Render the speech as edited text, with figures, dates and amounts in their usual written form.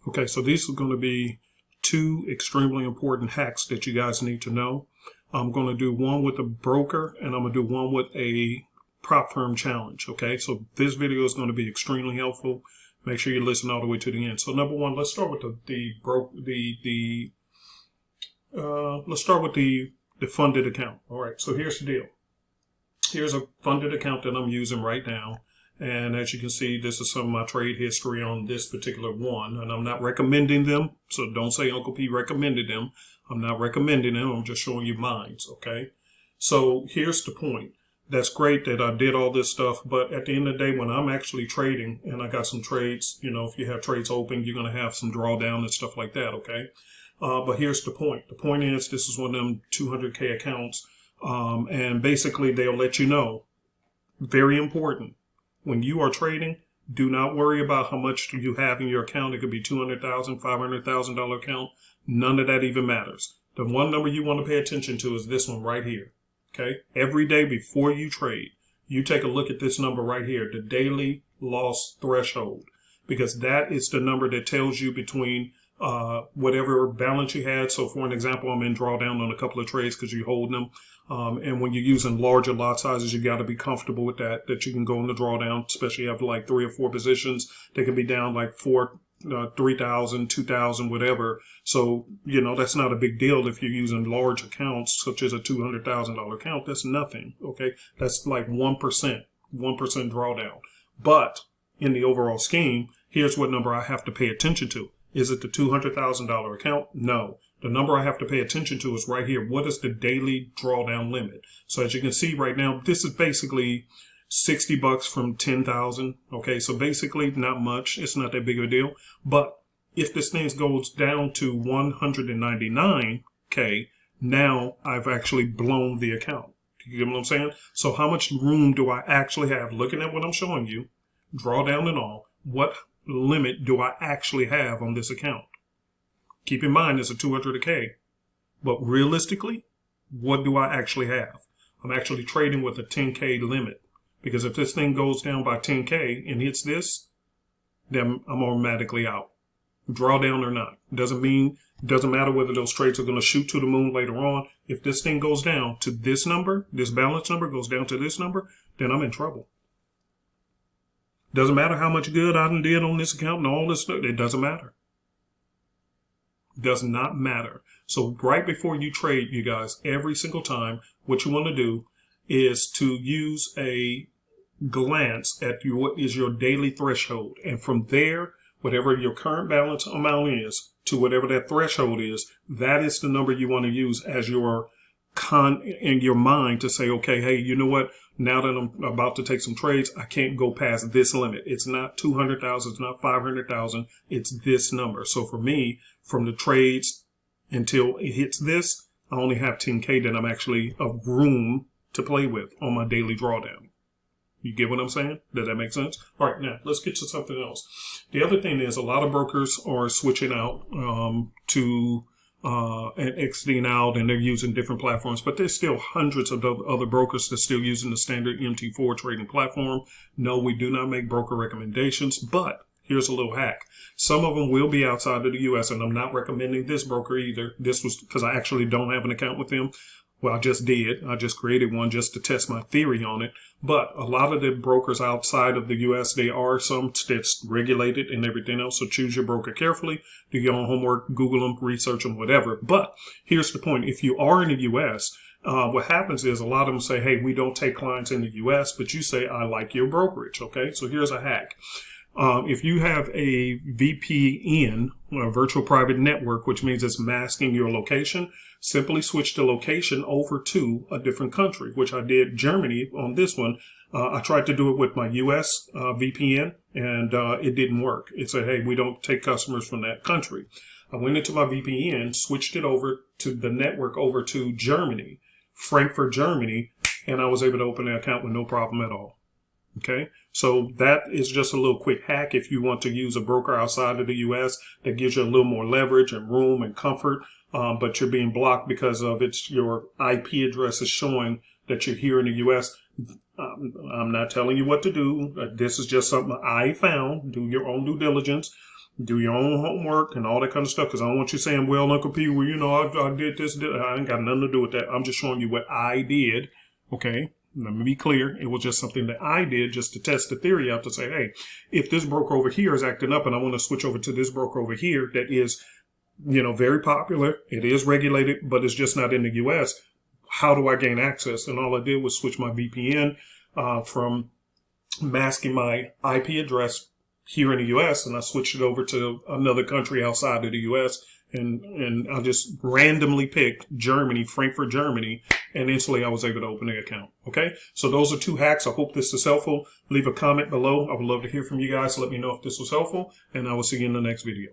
Okay, so these are going to be two extremely important hacks that you guys need to know. I'm going to do one with a broker and I'm going to do one with a prop firm challenge. Okay, so this video is going to be extremely helpful. Make sure you listen all the way to the end. So number one, let's start with the funded account. All right, so here's the deal. Here's a funded account that I'm using right now. And as you can see, this is some of my trade history on this particular one. And I'm not recommending them. So don't say Uncle P recommended them. I'm not recommending them. I'm just showing you mine. Okay. So here's the point. That's great that I did all this stuff. But at the end of the day, when I'm actually trading and I got some trades, you know, if you have trades open, you're going to have some drawdown and stuff like that. Okay. But here's the point. The point is, this is one of them 200K accounts. And basically they'll let you know, very important. When you are trading, do not worry about how much you have in your account. It could be $200,000, $500,000 account. None of that even matters. The one number you want to pay attention to is this one right here. Okay. Every day before you trade, you take a look at this number right here, the daily loss threshold, because that is the number that tells you between whatever balance you had. So for an example, I'm in drawdown on a couple of trades because you're holding them. And when you're using larger lot sizes, you got to be comfortable with that you can go in the drawdown, especially if you have like 3 or 4 positions. They can be down like 3,000, 2,000, whatever. So, you know, that's not a big deal if you're using large accounts, such as a $200,000 account. That's nothing. Okay. That's like 1% drawdown. But in the overall scheme, here's what number I have to pay attention to. Is it the $200,000 account? No. The number I have to pay attention to is right here. What is the daily drawdown limit? So as you can see right now, this is basically $60 from 10,000. Okay, so basically not much. It's not that big of a deal. But if this thing goes down to 199K, now I've actually blown the account. You get what I'm saying? So how much room do I actually have? Looking at what I'm showing you, drawdown and all, what limit do I actually have on this account? Keep in mind it's a 200K, but realistically, what do I actually have? I'm actually trading with a 10K limit, because if this thing goes down by 10K and hits this, then I'm automatically out. Drawdown or not. Doesn't matter whether those trades are going to shoot to the moon later on. If this thing goes down to this number, this balance number goes down to this number, then I'm in trouble. Doesn't matter how much good I did on this account and all this stuff. It doesn't matter. Does not matter. So right before you trade, you guys, every single time, what you want to do is to use a glance at what is your daily threshold. And from there, whatever your current balance amount is to whatever that threshold is, that is the number you want to use as your in your mind to say, okay, hey, you know what? Now that I'm about to take some trades, I can't go past this limit. It's not 200,000. It's not 500,000. It's this number. So for me, from the trades until it hits this, I only have 10K that I'm actually of room to play with on my daily drawdown. You get what I'm saying? Does that make sense? All right, now let's get to something else. The other thing is a lot of brokers are switching out and exiting out, and they're using different platforms, but there's still hundreds of other brokers that's still using the standard MT4 trading platform. No, we do not make broker recommendations, but here's a little hack. Some of them will be outside of the U.S., and I'm not recommending this broker either. This was because I actually don't have an account with them. Well, I just did. I just created one just to test my theory on it. But a lot of the brokers outside of the U.S., they are some that's regulated and everything else. So choose your broker carefully. Do your own homework, Google them, research them, whatever. But here's the point. If you are in the U.S., what happens is a lot of them say, hey, we don't take clients in the U.S., but you say, I like your brokerage. Okay, so here's a hack. If you have a VPN, a virtual private network, which means it's masking your location, simply switch the location over to a different country, which I did Germany on this one. I tried to do it with my US VPN, and it didn't work. It said, hey, we don't take customers from that country. I went into my VPN, switched it over to the network over to Germany, Frankfurt, Germany, and I was able to open an account with no problem at all. Okay, so that is just a little quick hack if you want to use a broker outside of the U.S. that gives you a little more leverage and room and comfort, but you're being blocked because of your IP address is showing that you're here in the U.S. I'm not telling you what to do. This is just something I found. Do your own due diligence. Do your own homework and all that kind of stuff, because I don't want you saying, well, Uncle P, well, I did this, I ain't got nothing to do with that. I'm just showing you what I did, okay? Let me be clear. It was just something that I did just to test the theory out to say, hey, if this broker over here is acting up and I want to switch over to this broker over here that is, very popular, it is regulated, but it's just not in the U.S., how do I gain access? And all I did was switch my VPN from masking my IP address here in the U.S., and I switched it over to another country outside of the U.S., and I just randomly picked Germany, Frankfurt, Germany, and instantly I was able to open an account. Okay, so those are 2 hacks. I hope this is helpful. Leave a comment below. I would love to hear from you guys. Let me know if this was helpful, and I will see you in the next video.